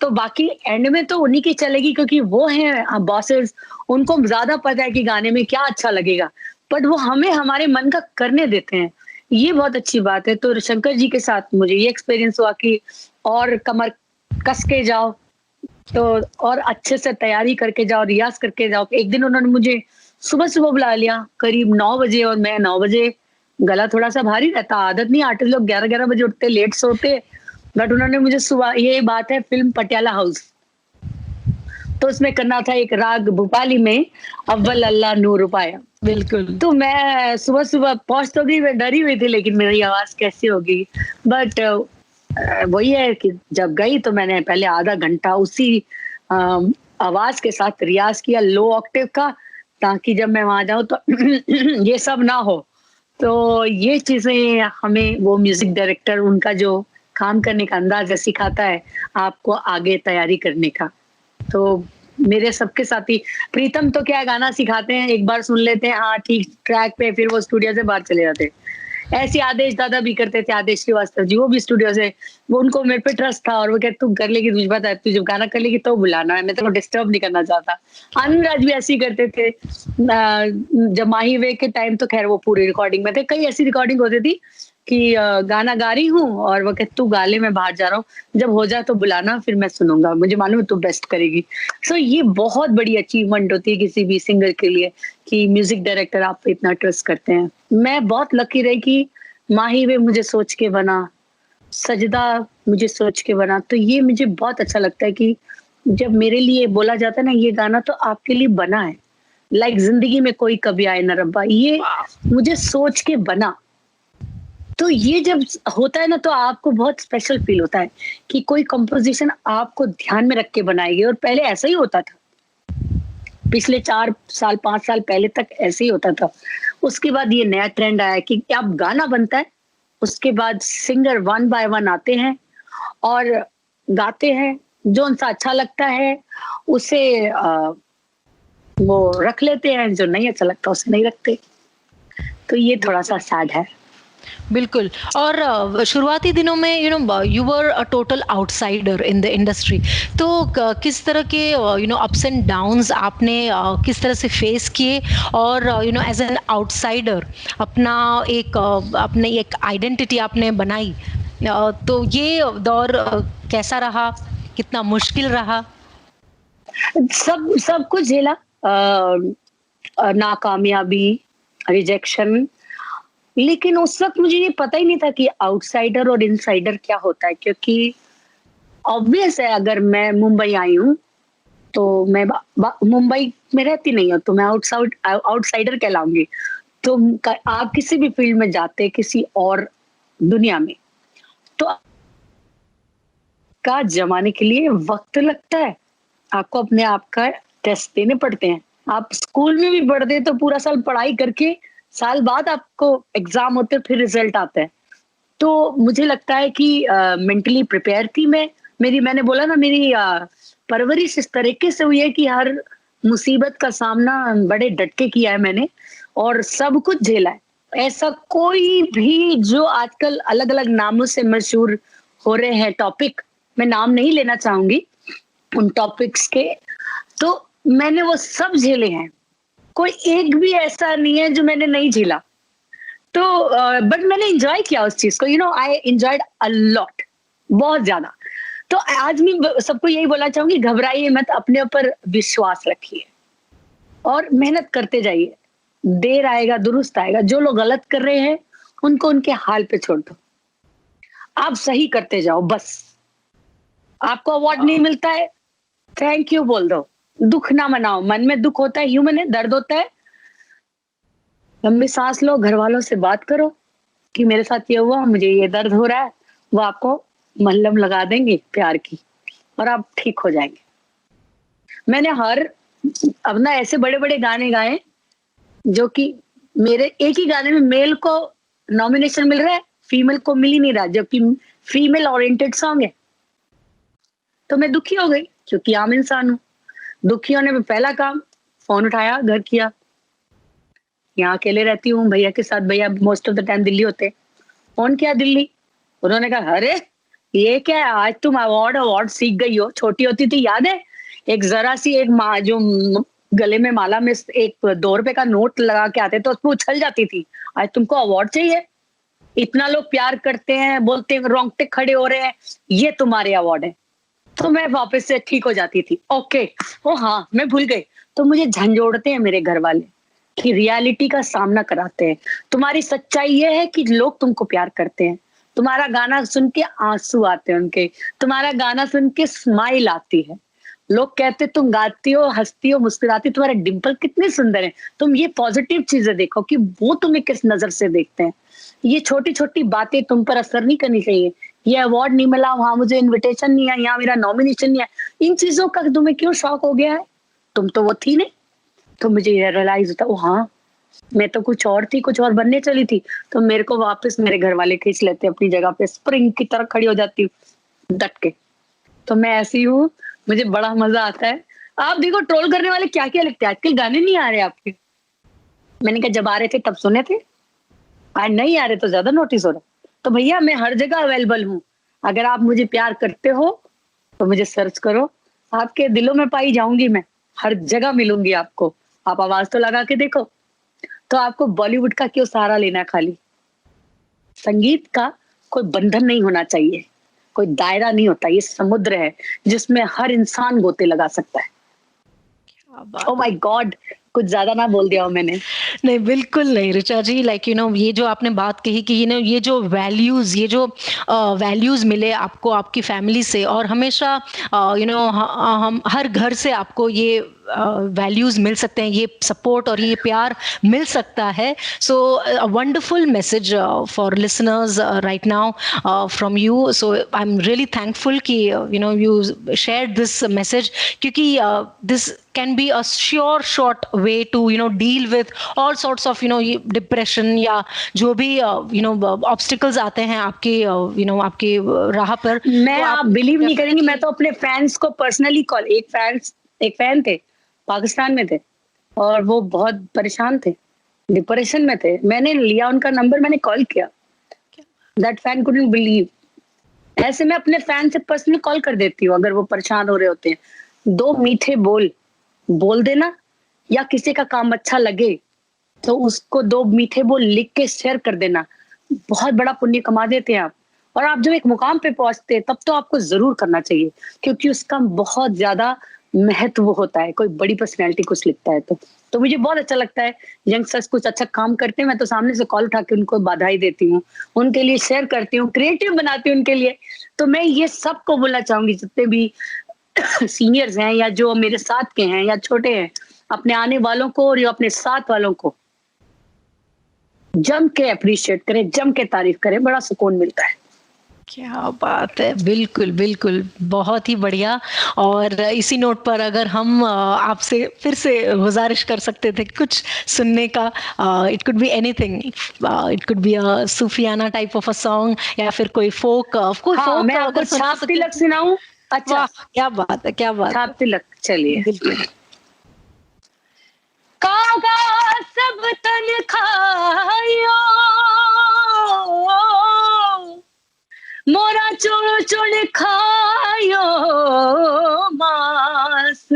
तो बाकी एंड में तो उन्हीं की चलेगी, क्योंकि वो हैं बॉसेस, उनको ज्यादा पता है कि गाने में क्या अच्छा लगेगा, बट वो हमें हमारे मन का करने देते हैं, ये बहुत अच्छी बात है। तो शंकर जी के साथ मुझे ये एक्सपीरियंस हुआ कि और कमर कस के जाओ, तो और अच्छे से तैयारी करके जाओ, रियाज करके जाओ। एक दिन उन्होंने मुझे सुबह सुबह बुला लिया करीब 9 बजे, और मैं 9 बजे, गला थोड़ा सा भारी रहता, आदत नहीं, आर्टिस्ट लोग 11-11 बजे उठते, लेट सोते, बट उन्होंने मुझे सुबह, ये बात है फिल्म पटियाला हाउस, तो उसमें करना था एक राग भूपाली में, अव्वल अल्लाह नूर पाया। बिल्कुल। तो मैं सुबह सुबह पहुंच तो गई, मैं डरी हुई थी लेकिन मेरी आवाज कैसी होगी, बट वही है कि जब गई तो मैंने पहले आधा घंटा उसी आवाज के साथ रियाज किया, लो ऑक्टेव का, ताकि जब मैं वहां जाऊं तो ये सब ना हो। तो ये चीजें हमें वो म्यूजिक डायरेक्टर, उनका जो काम करने का अंदाज है, सिखाता है आपको आगे तैयारी करने का। तो मेरे सबके साथी, प्रीतम तो क्या गाना सिखाते हैं, एक बार सुन लेते हैं हाँ ठीक ट्रैक पे, फिर वो स्टूडियो से बाहर चले जाते। ऐसे आदेश दादा भी करते थे, आदेश श्रीवास्तव जी, वो भी स्टूडियो से, वो उनको मेरे पे ट्रस्ट था और वो कहते तुम कर लेगी, तुझे पता है, तू जब गाना कर लेगी तो बुलाना है, मैं तेरे को डिस्टर्ब नहीं करना चाहता। आनंद राज भी ऐसे ही करते थे। जब माही वे के टाइम तो खैर वो पूरी रिकॉर्डिंग में थे, कई ऐसी रिकॉर्डिंग होती थी कि गाना गा रही हूँ और वो कहते तू गा ले, मैं बाहर जा रहा हूँ, जब हो जाए तो बुलाना, फिर मैं सुनूंगा, मुझे मालूम है तू बेस्ट करेगी। सो ये बहुत बड़ी अचीवमेंट होती है किसी भी सिंगर के लिए कि म्यूजिक डायरेक्टर आप पे इतना ट्रस्ट करते हैं। मैं बहुत लकी रही कि माही वे मुझे सोच के बना, सजदा मुझे सोच के बना, तो ये मुझे बहुत अच्छा लगता है कि जब मेरे लिए बोला जाता है ना ये गाना तो आपके लिए बना है, लाइक जिंदगी में कोई कभी आए ना रब्बा, ये मुझे सोच के बना। तो ये जब होता है ना तो आपको बहुत स्पेशल फील होता है कि कोई कंपोजिशन आपको ध्यान में रख के बनाएगी। और पहले ऐसा ही होता था, पिछले 4 साल 5 साल पहले तक ऐसे ही होता था। उसके बाद ये नया ट्रेंड आया कि अब गाना बनता है, उसके बाद सिंगर 1 बाय 1 आते हैं और गाते हैं, जो उनसा अच्छा लगता है उसे वो रख लेते हैं, जो नहीं अच्छा लगता उसे नहीं रखते। तो ये थोड़ा सा सैड है। बिल्कुल। और शुरुआती दिनों में you were a total outsider in the industry, तो किस तरह के अप्स एंड डाउन्स आपने किस तरह से फेस किए, और एज एन आउटसाइडर अपने एक आइडेंटिटी आपने बनाई, तो ये दौर कैसा रहा, कितना मुश्किल रहा? सब कुछ झेला, नाकामयाबी, रिजेक्शन, लेकिन उस वक्त मुझे ये पता ही नहीं था कि आउटसाइडर और इनसाइडर क्या होता है, क्योंकि ऑब्वियस है अगर मैं मुंबई आई हूँ तो मैं मुंबई में रहती नहीं हूँ तो मैं आउटसाइडर कहलाऊंगी। तो आप किसी भी फील्ड में जाते किसी और दुनिया में तो का जमाने के लिए वक्त लगता है, आपको अपने आप का टेस्ट देने पड़ते हैं। आप स्कूल में भी पढ़ते तो पूरा साल पढ़ाई करके साल बाद आपको एग्जाम होते फिर रिजल्ट आता है। तो मुझे लगता है कि मेंटली प्रिपेयर थी मैं। मैंने बोला ना, मेरी परवरिश इस तरीके से हुई है कि हर मुसीबत का सामना बड़े डट के किया है मैंने और सब कुछ झेला है। ऐसा कोई भी जो आजकल अलग अलग नामों से मशहूर हो रहे हैं टॉपिक, मैं नाम नहीं लेना चाहूंगी उन टॉपिक्स के, तो मैंने वो सब झेले हैं। कोई एक भी ऐसा नहीं है जो मैंने नहीं झेला। तो बट मैंने एंजॉय किया उस चीज को, आई एंजॉयड अ लॉट, बहुत ज्यादा। तो आज मैं सबको यही बोलना चाहूंगी, घबराइए मत, अपने ऊपर विश्वास रखिए और मेहनत करते जाइए। देर आएगा दुरुस्त आएगा। जो लोग गलत कर रहे हैं उनको उनके हाल पे छोड़ दो, आप सही करते जाओ बस। आपको अवार्ड नहीं मिलता है, थैंक यू बोल दो, दुख ना मनाओ। मन में दुख होता है, ह्यूमन है, दर्द होता है, लंबी सांस लो, घर वालों से बात करो कि मेरे साथ ये हुआ, मुझे ये दर्द हो रहा है, वो आपको मल्हम लगा देंगे प्यार की और आप ठीक हो जाएंगे। मैंने अब ना ऐसे बड़े बड़े गाने गाए जो कि मेरे एक ही गाने में मेल को नॉमिनेशन मिल रहा है, फीमेल को मिल ही नहीं रहा, जबकि फीमेल ओरिएंटेड सॉन्ग है। तो मैं दुखी हो गई क्योंकि आम इंसान हूं। दुखी होने में पहला काम, फोन उठाया, घर किया। यहाँ अकेले रहती हूँ भैया के साथ, भैया most of the time Delhi होते। फोन किया दिल्ली, उन्होंने कहा अरे ये क्या है, आज तुम अवार्ड सीख गई हो, छोटी होती थी याद है एक जरा सी एक जो गले में माला में एक 2 रुपए का नोट लगा के आते तो उसमें उछल जाती थी, आज तुमको अवार्ड चाहिए। इतना लोग प्यार करते हैं, बोलते हैं, रोंगटे खड़े हो रहे हैं, ये तुम्हारे अवार्ड है। तो मैं वापस से ठीक हो जाती थी। ओके, ओ हाँ मैं भूल गई। तो मुझे झंझोड़ते हैं मेरे घर वाले कि रियलिटी का सामना कराते हैं। तुम्हारी सच्चाई ये है कि लोग तुमको प्यार करते हैं, तुम्हारा गाना सुन के आंसू आते हैं उनके, तुम्हारा गाना सुन के स्माइल आती है। लोग कहते तुम गाती हो, हंसती हो, मुस्कुराती, तुम्हारे डिंपल कितने सुंदर हैं। तुम ये पॉजिटिव चीजें देखो कि वो तुम्हें किस नजर से देखते हैं। ये छोटी छोटी बातें तुम पर असर नहीं करनी चाहिए। ये अवार्ड नहीं मिला, वहां मुझे इन्विटेशन नहीं है, यहाँ मेरा नॉमिनेशन नहीं है, इन चीजों का तुम्हें क्यों शौक हो गया है? तुम तो वो थी नहीं। तो मुझे रियलाइज होता, ओ हाँ मैं तो कुछ और थी, कुछ और बनने चली थी। तो मेरे को वापस मेरे घर वाले खींच लेते अपनी जगह पे, स्प्रिंग की तरह खड़ी हो जाती हूँ डट के। तो मैं ऐसी हूँ, मुझे बड़ा मजा आता है। आप देखो ट्रोल करने वाले क्या क्या लिखते हैं, आजकल गाने नहीं आ रहे आपके। मैंने कहा जब आ रहे थे तब सुने थे, आज नहीं आ रहे तो ज्यादा नोटिस हो रहा। तो भैया मैं हर जगह अवेलेबल हूँ, अगर आप मुझे प्यार करते हो तो मुझे सर्च करो, आपके दिलों में पाई जाऊंगी मैं, हर जगह मिलूंगी आपको। आप आवाज तो लगा के देखो। तो आपको बॉलीवुड का क्यों सहारा लेना है? खाली संगीत का कोई बंधन नहीं होना चाहिए, कोई दायरा नहीं होता, ये समुद्र है जिसमें हर इंसान गोते लगा सकता है। ओह माय गॉड, कुछ ज्यादा ना बोल दिया हो मैंने। नहीं बिल्कुल नहीं ऋचा जी, लाइक ये जो आपने बात कही कि ये जो वैल्यूज, ये जो वैल्यूज मिले आपको आपकी फैमिली से, और हमेशा हम हर घर से आपको ये वैल्यूज मिल सकते हैं, ये सपोर्ट और ये प्यार मिल सकता है। So wonderful message for listeners right now from you. So I am really thankful कि यू शेयर दिस मैसेज, क्योंकि this can be a sure short way to deal with all sorts of depression या जो भी obstacles आते हैं आपके आपके राह पर। मैं तो आप बिलीव नहीं करेंगी, मैं तो अपने फैंस को पर्सनली कॉल, एक फैन थे पाकिस्तान में थे और वो बहुत परेशान थे, डिप्रेशन में थे। मैंने लिया उनका नंबर, मैंने कॉल किया, दैट फैन कुडंट बिलीव। ऐसे मैं अपने फैन से पर्सनली कॉल कर देती हूँ अगर वो परेशान हो रहे होते हैं। 2 मीठे बोल देना, या किसी का काम अच्छा लगे तो उसको 2 मीठे बोल लिख के शेयर कर देना, बहुत बड़ा पुण्य कमा देते हैं आप। और आप जब एक मुकाम पे पहुंचते हैं तब तो आपको जरूर करना चाहिए, क्योंकि उसका बहुत ज्यादा महत्व होता है, कोई बड़ी पर्सनैलिटी कुछ लिखता है तो मुझे बहुत अच्छा लगता है। यंगस्टर्स कुछ अच्छा काम करते हैं, मैं तो सामने से कॉल उठा के उनको बधाई देती हूँ, उनके लिए शेयर करती हूँ, क्रिएटिव बनाती हूँ उनके लिए। तो मैं ये सबको बोलना चाहूंगी, जितने भी सीनियर्स हैं या जो मेरे साथ के हैं या छोटे हैं, अपने आने वालों को और जो अपने साथ वालों को जम के अप्रिशिएट करें, जम के तारीफ करें, बड़ा सुकून मिलता है। क्या बात है, बिल्कुल बिल्कुल, बहुत ही बढ़िया। और इसी नोट पर अगर हम आपसे फिर से गुजारिश कर सकते थे कुछ सुनने का, it could be anything, it could be a सूफियाना टाइप ऑफ अ सॉन्ग या फिर कोई फोक, कोई हाँ, फोक मैं आपको अगर सुना छाप सकते तिलक थे। सुनाऊं? अच्छा, वाह, क्या बात है, क्या बात है, छाप तिलक, चलिए। बिल्कुल। कागा सब तन खायो, मोरा चुन चुन खायो मांस,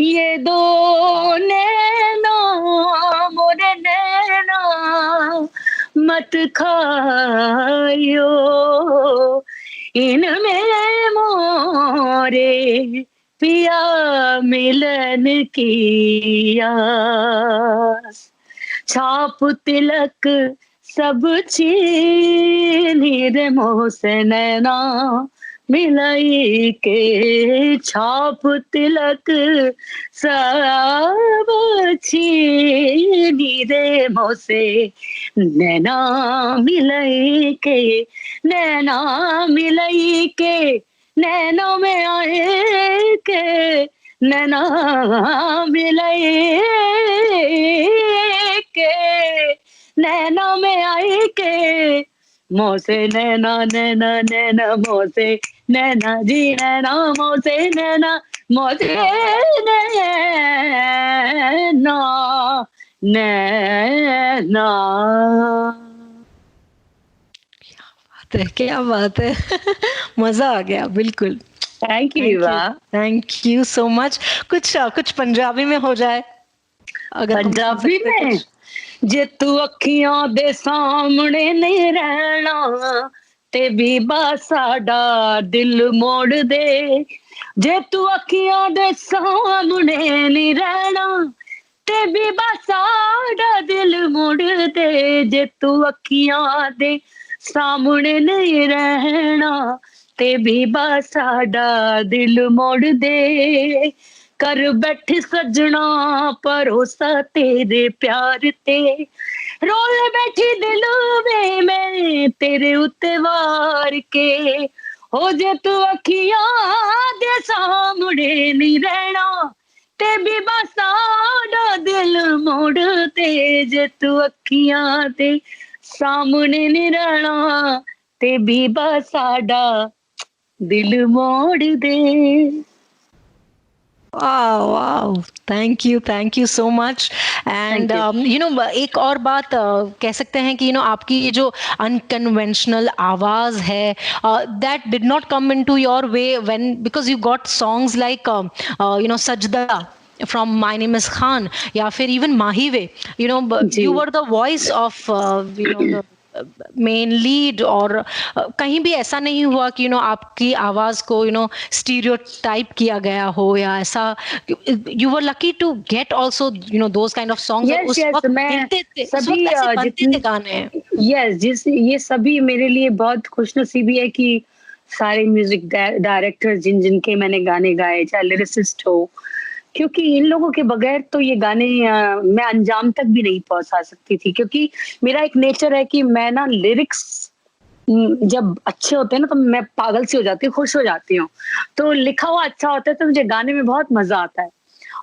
ये दो नैना मोरे नैना मत खायो, इनमें मोरे पिया मिलन की आस, छाप तिलक सब छीनी रे मोह से नैना मिलाई के, छाप तिलक सब छीनी रे मोह से नैना मिलाई के, नैना मिलाई के, नैनों में आए के, नैना मिलाई के, नैना में आई के, मोसे नैना नैना नैना मोसे नैना जी नैना मोसे नैना मोसे नैना नैना। क्या बात है, मजा आ गया, बिल्कुल। थैंक यू थैंक यू, वाह। Thank you so much. कुछ पंजाबी में हो जाए अगर हम सुन पंजाबी सकते में, कुछ। जे तू अखियां दे सामने नहीं रहना ते बीबा साडा दिल मोड़ दे, जे तू अखियां दे सामने नहीं रहना ते बीबा साडा दिल मोड़ दे, जे तू अखियां दे सामने नहीं रहना ते बीबा साडा दिल मोड़ दे, कर बैठी सजना भरोसा तेरे प्यार ते, रोल बैठी दिल वे मैं तेरे उत्ते वार के, हो जे तू अखियां दे सामने नहीं रहना ते भी साडा दिल मोड़ ते, जे तू अखियां दे सामने नहीं रहना ते भी साडा दिल मोड़ दे। वाह वाह, thank you so much. And thank you. एक और बात कह सकते हैं कि आपकी ये जो अनकन्वेंशनल आवाज है, that did not come into your way when, because you got songs like सजदा from My Name Is Khan, या फिर even माही वे, जी you were the voice of the main lead, और कहीं भी ऐसा नहीं हुआ कि आपकी आवाज को स्टीरियोटाइप किया गया हो या ऐसा। You were lucky to get also those kind of songs, और यस उस यस, वक्त मैं मिलते थे, उस सभी वक्त ऐसे बनते थे जितनी, गाने। यस जिस ये सभी मेरे लिए बहुत खुशनसीबी है कि सारे म्यूजिक डायरेक्टर जिनके मैंने गाने गाए, चाहे लिरिसिस्ट हो, क्योंकि इन लोगों के बगैर तो ये गाने मैं अंजाम तक भी नहीं पहुंचा सकती थी, क्योंकि मेरा एक नेचर है कि मैं ना लिरिक्स जब अच्छे होते हैं ना तो मैं पागल सी हो जाती हूँ, खुश हो जाती हूँ। तो लिखा हुआ अच्छा होता है तो मुझे गाने में बहुत मजा आता है।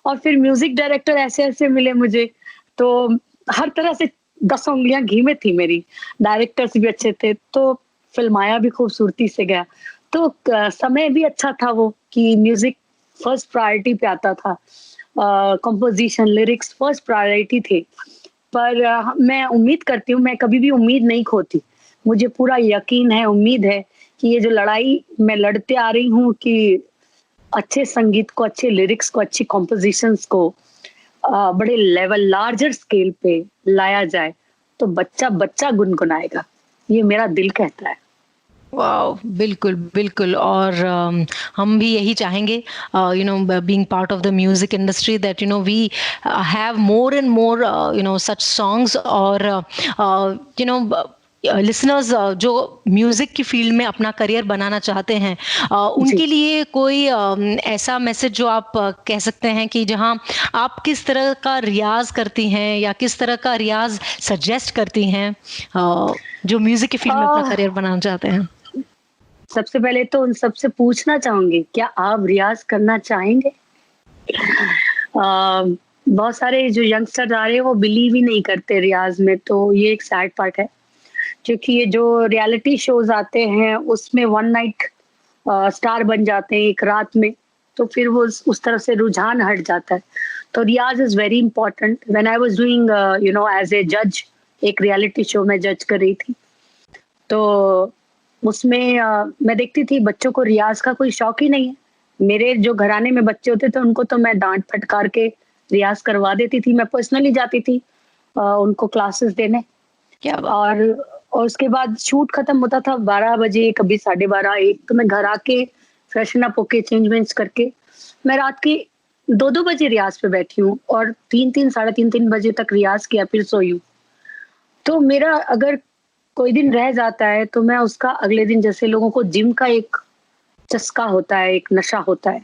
और फिर म्यूजिक डायरेक्टर ऐसे ऐसे मिले मुझे, तो हर तरह से 10 उंगलियां घी में थी मेरी। डायरेक्टर्स भी अच्छे थे तो फिल्माया भी खूबसूरती से गया। तो समय भी अच्छा था वो कि म्यूजिक फर्स्ट प्रायोरिटी पे आता था, कंपोजिशन लिरिक्स फर्स्ट प्रायोरिटी थे। पर मैं उम्मीद करती हूँ, मैं कभी भी उम्मीद नहीं खोती। मुझे पूरा यकीन है, उम्मीद है कि ये जो लड़ाई मैं लड़ते आ रही हूँ कि अच्छे संगीत को, अच्छे लिरिक्स को, अच्छी कॉम्पोजिशंस को बड़े लेवल लार्जर स्केल पे लाया जाए तो बच्चा बच्चा गुनगुनाएगा, ये मेरा दिल कहता है। वाओ! बिल्कुल, बिल्कुल। और हम भी यही चाहेंगे, being part of the music industry, that we have more and more such songs, और लिसनर्स जो म्यूज़िक की फ़ील्ड में अपना करियर बनाना चाहते हैं, जी। उनके लिए कोई ऐसा मैसेज जो आप कह सकते हैं कि जहाँ आप किस तरह का रियाज़ करती हैं, या किस तरह का रियाज़ सजेस्ट करती हैं, जो म्यूज़िक की फ़ील्ड में अपना आह, करियर बनाना चाहते हैं? सबसे पहले तो उन सबसे पूछना चाहूंगी, क्या आप रियाज करना चाहेंगे? बहुत सारे जो यंगस्टर आ रहे हैं वो बिलीव ही नहीं करते रियाज में, तो ये एक सैड पार्ट है। क्योंकि ये जो रियलिटी शोज आते हैं उसमें वन नाइट स्टार बन जाते हैं एक रात में, तो फिर वो उस तरफ से रुझान हट जाता है। तो रियाज is very important. When I was doing as a जज, एक रियलिटी शो में जज कर रही थी, तो उसमें मैं देखती थी बच्चों को रियाज का कोई शौक ही नहीं है। मेरे जो घराने में बच्चे होते थे उनको तो मैं डांट फटकार के रियाज करवा देती थी। मैं पर्सनली जाती थी उनको क्लासेस देने। क्या बात! और उसके बाद शूट खत्म होता था 12 बजे, कभी 12:30, 1, तो मैं घर आके फ्रेशन अप होके चेंज वेंज करके मैं रात के 2-2 बजे रियाज पे बैठी हूँ और 3-3, साढ़े 3-3 बजे तक रियाज किया, फिर सोई हूँ। तो मेरा अगर कोई दिन रह जाता है तो मैं उसका अगले दिन, जैसे लोगों को जिम का एक चस्का होता है, एक नशा होता है,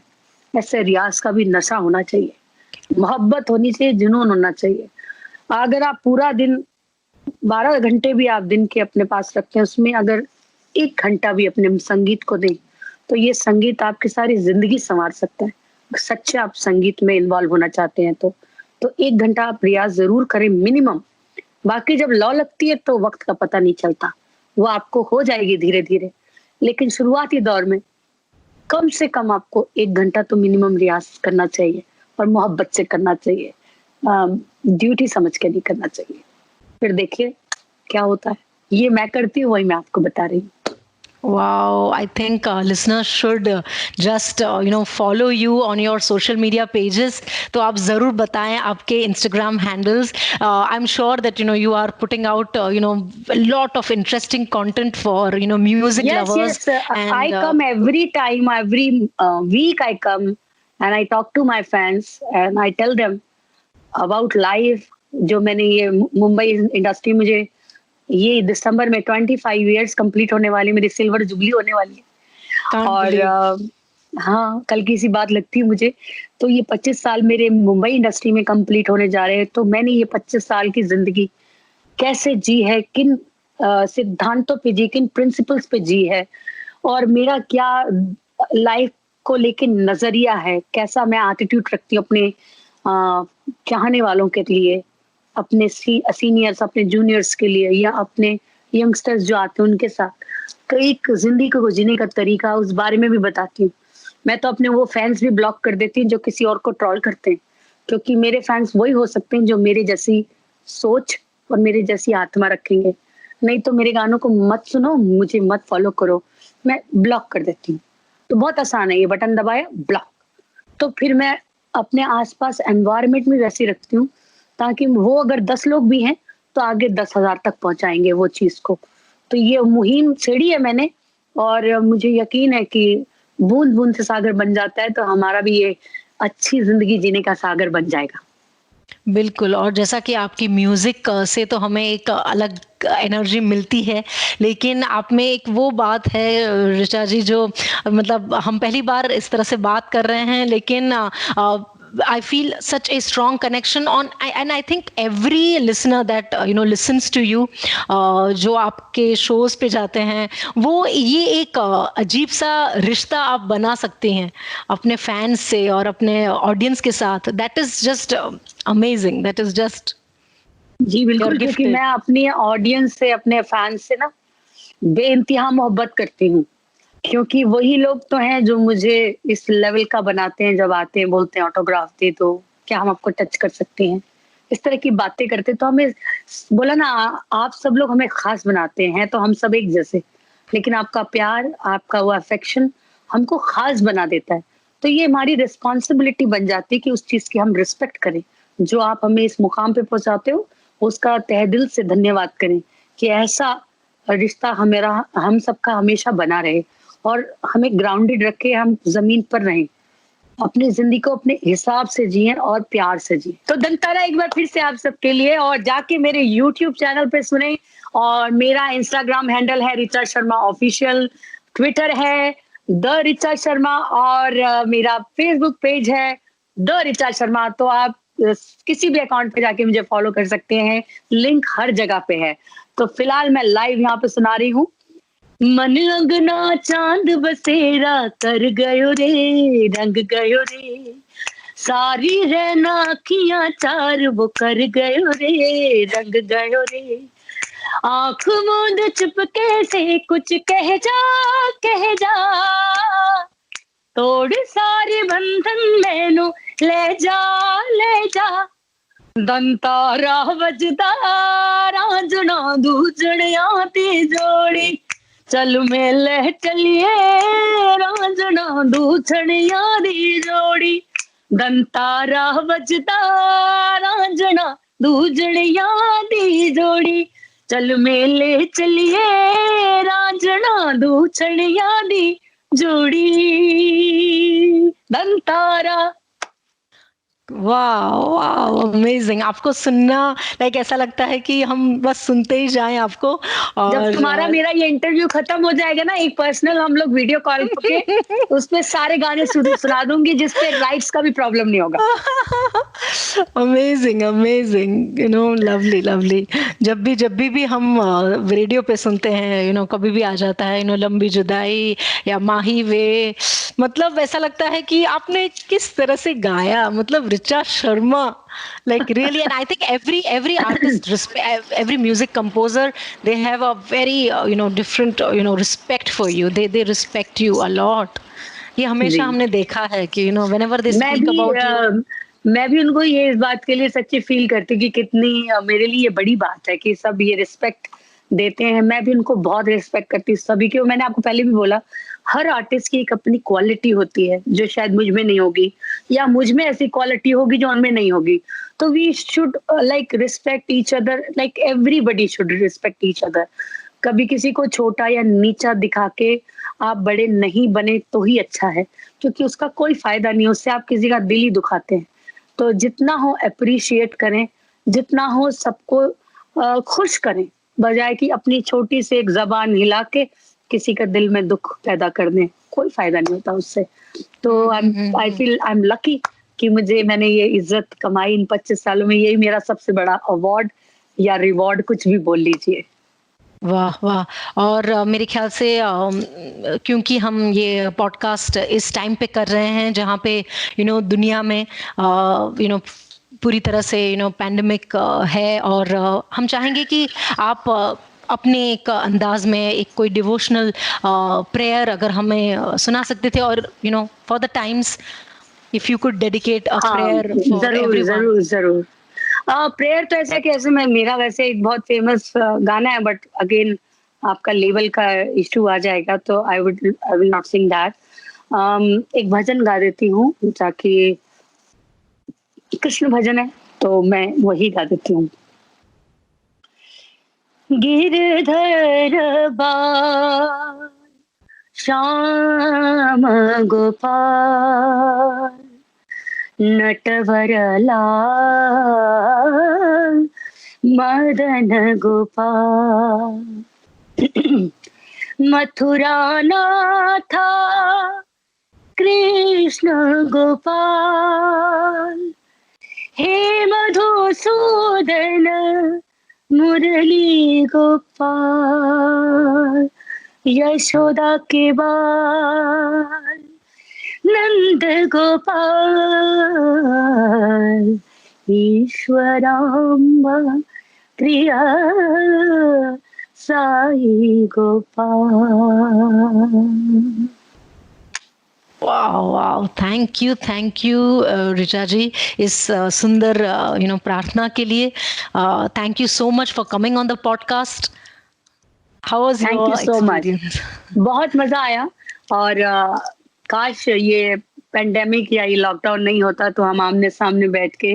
ऐसे रियाज का भी नशा होना चाहिए। मोहब्बत होनी चाहिए, जुनून होना चाहिए। अगर आप पूरा दिन 12 घंटे भी आप दिन के अपने पास रखते हैं, उसमें अगर 1 घंटा भी अपने संगीत को दें, तो ये संगीत आपकी सारी ज़िंदगी सँवार सकता है। सच्चे आप संगीत में इन्वॉल्व होना चाहते हैं तो 1 घंटा आप रियाज़ ज़रूर करें मिनिमम। बाकी जब लौ लगती है तो वक़्त का पता नहीं चलता। वो आपको हो जाएगी धीरे-धीरे। लेकिन शुरुआती दौर में कम से कम आपको 1 घंटा तो मिनिमम रियाज़ करना चाहिए और मोहब्बत से करना चाहिए। ड्यूटी समझ के नहीं करना चाहिए। फिर देखिए क्या होता है। ये मैं करती हूँ, वही मैं आपको बता रही हूँ। Wow, I think listeners should just follow you on your social media pages. तो आप ज़रूर बताएं आपके Instagram handles. I'm sure that you are putting out a lot of interesting content for music Yes, lovers, yes. I and come every time, every week I come and I talk to my fans and I tell them about life. जो मैंने ये Mumbai industry, मुझे ये दिसंबर में 25 years complete होने वाली, मेरी silver jubilee होने वाली है। can't और believe. हाँ, कल की सी बात लगती है मुझे। तो ये 25 साल मेरे मुंबई इंडस्ट्री में कंप्लीट होने जा रहे हैं, तो मैंने ये 25 साल की जिंदगी कैसे जी है, किन सिद्धांतों पे जी, किन प्रिंसिपल्स पे जी है, और मेरा क्या लाइफ को लेके नजरिया है, कैसा मैं एटीट्यूड रखती हूँ अपने चाहने वालों के लिए, अपने सीनियर्स, अपने जूनियर्स के लिए, या अपने यंगस्टर्स जो आते हैं उनके साथ। तो एक जिंदगी को जीने का तरीका, उस बारे में भी बताती हूँ। मैं तो अपने वो फैंस भी ब्लॉक कर देती हूँ जो किसी और को ट्रोल करते हैं, क्योंकि मेरे फैंस वही हो सकते हैं जो मेरे जैसी सोच और मेरे जैसी आत्मा रखेंगे। नहीं तो मेरे गानों को मत सुनो, मुझे मत फॉलो करो, मैं ब्लॉक कर देती हूँ। तो बहुत आसान है, ये बटन दबाया, ब्लॉक। तो फिर मैं अपने आसपास एनवायरनमेंट में वैसी रखती हूँ, ताकि वो अगर 10 लोग भी हैं तो आगे 10,000 तक पहुंचाएंगे वो चीज को। तो ये मुहिम छेड़ी है मैंने, और मुझे यकीन है कि बूंद बूंद से सागर बन जाता है, तो हमारा भी ये अच्छी जिंदगी जीने का सागर बन जाएगा। बिल्कुल। और जैसा कि आपकी म्यूज़िक से तो हमें एक अलग एनर्जी मिलती है, लेकिन आप में एक वो बात है ऋचा जी, जो मतलब हम पहली बार इस तरह से बात कर रहे हैं, लेकिन I feel such a strong connection on, and I think every listener that listens to you, जो आपके शोज पे जाते हैं, वो ये एक अजीब सा रिश्ता आप बना सकते हैं अपने फैंस से और अपने ऑडियंस के साथ। That is just amazing, that is just जी योर बिल्कुल, क्योंकि गिफ्टेड। मैं अपनी ऑडियंस से, अपने फैंस से ना बेइंतहा मोहब्बत करती हूँ। क्योंकि वही लोग तो हैं जो मुझे इस लेवल का बनाते हैं, जब आते हैं बोलते हैं ऑटोग्राफ दे दो, क्या हम आपको टच कर सकते हैं, इस तरह की बातें करते हैं। तो हमें बोला ना, आप सब लोग हमें खास बनाते हैं, तो हम सब एक जैसे, लेकिन आपका प्यार, आपका वो अफेक्शन हमको खास बना देता है। तो ये हमारी रिस्पॉन्सिबिलिटी बन जाती है कि उस चीज की हम रिस्पेक्ट करें। जो आप हमें इस मुकाम पे पहुंचाते हो, उसका तहे दिल से धन्यवाद करें कि ऐसा रिश्ता हमेरा हम सबका हमेशा बना रहे और हमें ग्राउंडेड रखे, हम जमीन पर रहें, अपनी जिंदगी को अपने हिसाब से जिए और प्यार से जिए। तो दंतारा एक बार फिर से आप सबके लिए, और जाके मेरे YouTube चैनल पे सुने, और मेरा इंस्टाग्राम हैंडल है ऋचा शर्मा ऑफिशियल, ट्विटर है द ऋचा शर्मा, और मेरा फेसबुक पेज है द ऋचा शर्मा। तो आप किसी भी अकाउंट पे जाके मुझे फॉलो कर सकते हैं, लिंक हर जगह पे है। तो फिलहाल मैं लाइव यहाँ पे सुना रही हूँ। मन अंगना चांद बसेरा कर गयो रे, रंग गयो रे, सारी रहना अखियां चार वो कर गयो रे, रंग गयो रे, आंख मूंद चुपके से कुछ कह जा, तोड़ सारे बंधन मैनू ले जा, दंतारा वजदा रांझना दूजणिया दी जोड़ी, चल मेले चलिए रांझना दूजणिया दी जोड़ी, दंतारा वजदा रांझना दूजणिया दी जोड़ी, चल मेले चलिए रांझना दूजणिया दी जोड़ी, दंतारा। वाह वाह, अमेजिंग। आपको सुनना लाइक ऐसा लगता है कि हम बस सुनते ही जाएं आपको। जब और तुम्हारा मेरा ये इंटरव्यू खत्म हो जाएगा ना, एक पर्सनल हम लोग वीडियो कॉल पे उसपे सारे गाने सुना दूंगी, जिसपे राइट्स का भी प्रॉब्लम नहीं होगा। Amazing amazing, lovely lovely. जब भी हम रेडियो पे सुनते हैं, कभी भी आ जाता है, लंबी जुदाई या माही वे, मतलब ऐसा लगता है कि आपने किस तरह से गाया, मतलब Richa Sharma, like really. And I think every artist, every music composer, they have a very different respect for you. They respect you a lot. ये हमेशा हमने देखा है कि whenever they speak about you. मैं भी उनको ये इस बात के लिए सच्ची फील करती हूँ कि कितनी मेरे लिए ये बड़ी बात है कि सब ये रिस्पेक्ट देते हैं। मैं भी उनको बहुत रिस्पेक्ट करती हूँ सभी की। मैंने आपको पहले भी बोला, हर आर्टिस्ट की एक अपनी क्वालिटी होती है जो शायद मुझ में नहीं होगी, या मुझ में ऐसी क्वालिटी होगी जो उनमें नहीं होगी। तो we should like respect each other, like everybody should respect each other. कभी किसी को छोटा या नीचा दिखा के आप बड़े नहीं बने तो ही अच्छा है, क्योंकि उसका कोई फायदा नहीं, उससे आप किसी का दिल ही दुखाते हैं। तो जितना हो अप्रिशिएट करें, जितना हो सबको खुश करें, बजाय कि अपनी छोटी सी एक जबान हिला के किसी का दिल में दुख पैदा कर दें। कोई फायदा नहीं होता उससे। तो I feel I am lucky कि मैंने ये इज्जत कमाई इन 25 सालों में। यही मेरा सबसे बड़ा अवार्ड या रिवॉर्ड, कुछ भी बोल लीजिए। वाह वाह। और मेरे ख्याल से क्योंकि हम ये पॉडकास्ट इस टाइम पे कर रहे हैं जहाँ पे दुनिया में पूरी तरह से पैंडेमिक है, और हम चाहेंगे कि आप अपने एक अंदाज में एक कोई डिवोशनल प्रेयर अगर हमें सुना सकते थे, और for the times if you could dedicate a prayer for everyone. जरूर जरूर। प्रेयर तो ऐसा है कि ऐसे मेरा वैसे एक बहुत फेमस गाना है, बट अगेन आपका लेवल का इशू आ जाएगा, तो I will not sing that. एक भजन गा देती हूँ, ताकि कृष्ण भजन है तो मैं वही गा देती हूँ। गिरधर बाल श्याम गोपाल, नटवर लाल मदन गोपाल, मथुरा नाथा कृष्ण गोपाल, हे मधुसूदन मुरली गोपाल, यशोदा के बाल नंद गोपाल, ईश्वराम्बा प्रिया Sai Gopal. Wow wow, thank you Richa ji इस सुंदर प्रार्थना के लिए। Thank you so much for coming on the podcast. How was your experience? बहुत मजा आया, और काश ये पेंडेमिक या ये लॉकडाउन नहीं होता तो हम आमने सामने बैठ के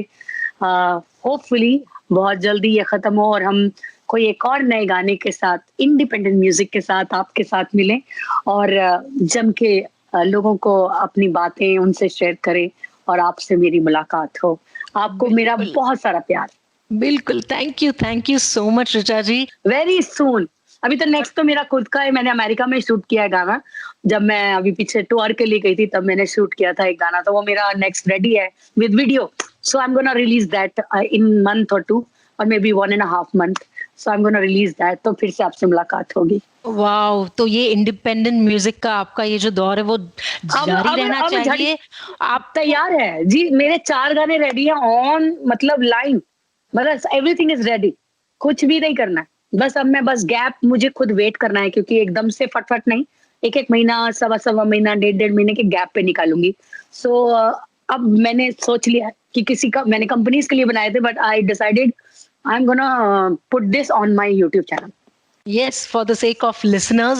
होपफुली बहुत जल्दी ये खत्म हो और हम कोई एक और नए गाने के साथ, इंडिपेंडेंट म्यूजिक के साथ आपके साथ मिलें और जम के लोगों को अपनी बातें उनसे शेयर करें और आपसे मेरी मुलाकात हो। आपको मेरा बिल्कुल। बहुत सारा प्यार। बिल्कुल, thank you so much Richa ji. Very soon. अभी तो नेक्स्ट तो मेरा खुद का है, मैंने अमेरिका में शूट किया है गाना। जब मैं अभी पीछे टूर के लिए गई थी तब मैंने शूट किया था एक गाना, तो वो मेरा नेक्स्ट रेडी है with video. So I am gonna release that in month और 2 और may be 1.5 month. So I am gonna release that, तो फिर से आपसे मुलाकात होगी। वाओ! तो ये इंडिपेंडेंट म्यूजिक का आपका ये जो दौर है वो जारी रहना अब चाहिए। आप तैयार है जी, मेरे 4 गाने रेडी हैं ऑन, मतलब लाइन, मतलब एवरीथिंग इज रेडी। कुछ भी नहीं करना है, बस अब मैं बस गैप मुझे खुद वेट करना है, क्योंकि एकदम से फटफट नहीं, एक महीना, सवा महीना, डेढ़ महीने के गैप पे निकालूंगी। सो अब मैंने सोच लिया कि किसी का, मैंने कंपनीज के लिए बनाए थे, but I decided I am gonna put this on my YouTube channel. Yes, for the sake of listeners